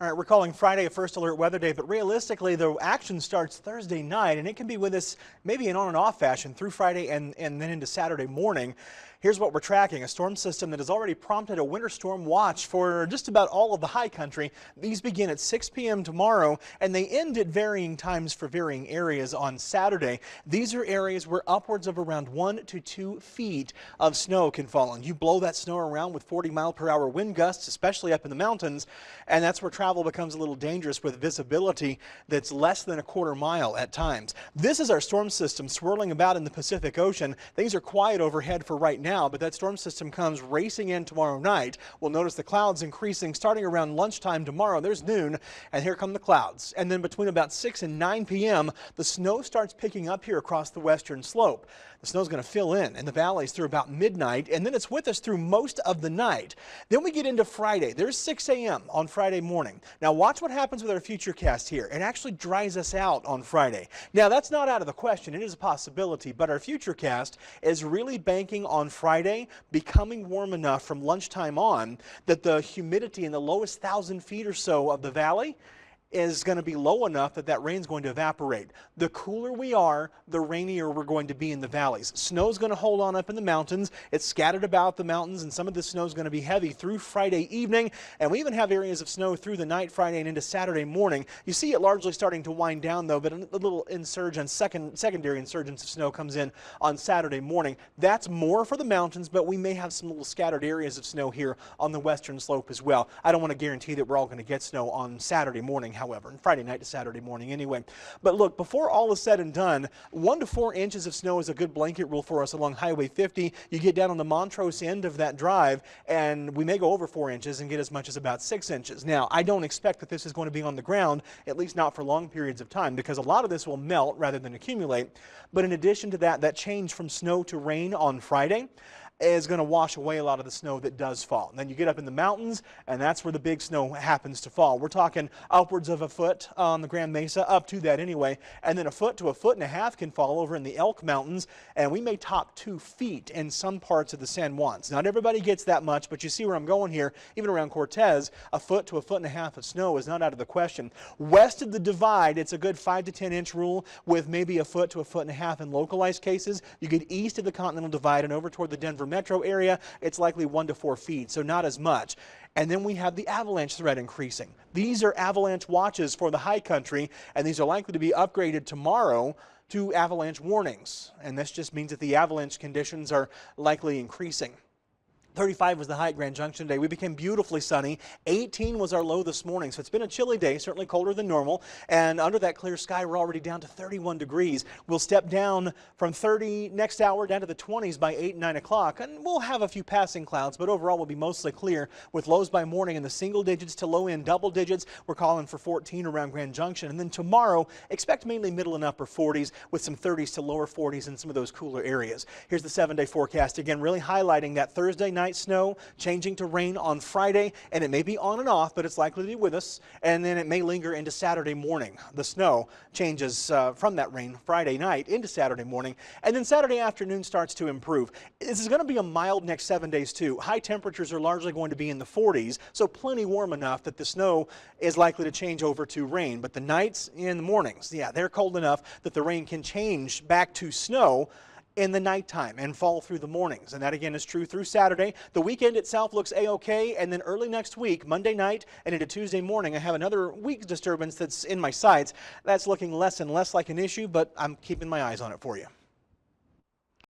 All right, we're calling Friday a first alert weather day, but realistically, the action starts Thursday night, and it can be with us maybe in on and off fashion through Friday and then into Saturday morning. Here's what we're tracking: a storm system that has already prompted a winter storm watch for just about all of the high country. These begin at 6 p.m. tomorrow, and they end at varying times for varying areas on Saturday. These are areas where upwards of around 1 to 2 feet of snow can fall, and you blow that snow around with 40-mile-per-hour wind gusts, especially up in the mountains, and that's where travel becomes a little dangerous with visibility that's less than a quarter mile at times. This is our storm system swirling about in the Pacific Ocean. Things are quiet overhead for right now, but that storm system comes racing in tomorrow night. We'll notice the clouds increasing starting around lunchtime tomorrow. There's noon, and here come the clouds. And then between about 6 and 9 p.m., the snow starts picking up here across the western slope. The snow's going to fill in the valleys through about midnight, and then it's with us through most of the night. Then we get into Friday. There's 6 a.m. on Friday morning. Now watch what happens with our futurecast here. It actually dries us out on Friday. Now that's not out of the question. It is a possibility, but our futurecast is really banking on Friday becoming warm enough from lunchtime on that the humidity in the lowest 1,000 feet or so of the valley is going to be low enough that that rain's going to evaporate. The cooler we are, the rainier we're going to be in the valleys. Snow's going to hold on up in the mountains. It's scattered about the mountains, and some of the snow's going to be heavy through Friday evening, and we even have areas of snow through the night Friday and into Saturday morning. You see it largely starting to wind down though, but a little secondary insurgence of snow comes in on Saturday morning. That's more for the mountains, but we may have some little scattered areas of snow here on the western slope as well. I don't want to guarantee that we're all going to get snow on Saturday morning, however, and Friday night to Saturday morning anyway. But look, before all is said and done, 1 to 4 inches of snow is a good blanket rule for us along Highway 50. You get down on the Montrose end of that drive, and we may go over 4 inches and get as much as about 6 inches. Now, I don't expect that this is going to be on the ground, at least not for long periods of time, because a lot of this will melt rather than accumulate. But in addition to that, that change from snow to rain on Friday is going to wash away a lot of the snow that does fall. And then you get up in the mountains, and that's where the big snow happens to fall. We're talking upwards of a foot on the Grand Mesa, up to that anyway, and then 1 foot to 1.5 foot can fall over in the Elk Mountains, and we may top 2 feet in some parts of the San Juans. Not everybody gets that much, but you see where I'm going here. Even around Cortez, 1 foot to 1.5 foot of snow is not out of the question. West of the divide, it's a good 5 to 10 inch rule with maybe 1 foot to 1.5 foot in localized cases. You get east of the Continental Divide and over toward the Denver metro area, it's likely 1 to 4 feet, so not as much. And then we have the avalanche threat increasing. These are avalanche watches for the high country, and these are likely to be upgraded tomorrow to avalanche warnings. And this just means that the avalanche conditions are likely increasing. 35 was the high at Grand Junction today. We became beautifully sunny. 18 was our low this morning, so it's been a chilly day, certainly colder than normal. And under that clear sky, we're already down to 31 degrees. We'll step down from 30 next hour down to the 20s by 8 and 9 o'clock. And we'll have a few passing clouds, but overall we'll be mostly clear with lows by morning in the single digits to low end double digits. We're calling for 14 around Grand Junction. And then tomorrow, expect mainly middle and upper 40s with some 30s to lower 40s in some of those cooler areas. Here's the 7-day forecast. Again, really highlighting that Thursday night snow changing to rain on Friday, and it may be on and off, but it's likely to be with us, and then it may linger into Saturday morning. The snow changes from that rain Friday night into Saturday morning, and then Saturday afternoon starts to improve. This is going to be a mild next 7 days too. High temperatures are largely going to be in the 40s, so plenty warm enough that the snow is likely to change over to rain, but the nights and the mornings, yeah, they're cold enough that the rain can change back to snow in the nighttime and fall through the mornings. And that again is true through Saturday. The weekend itself looks a-okay, and then early next week, Monday night and into Tuesday morning, I have another week disturbance that's in my sights. That's looking less and less like an issue, but I'm keeping my eyes on it for you.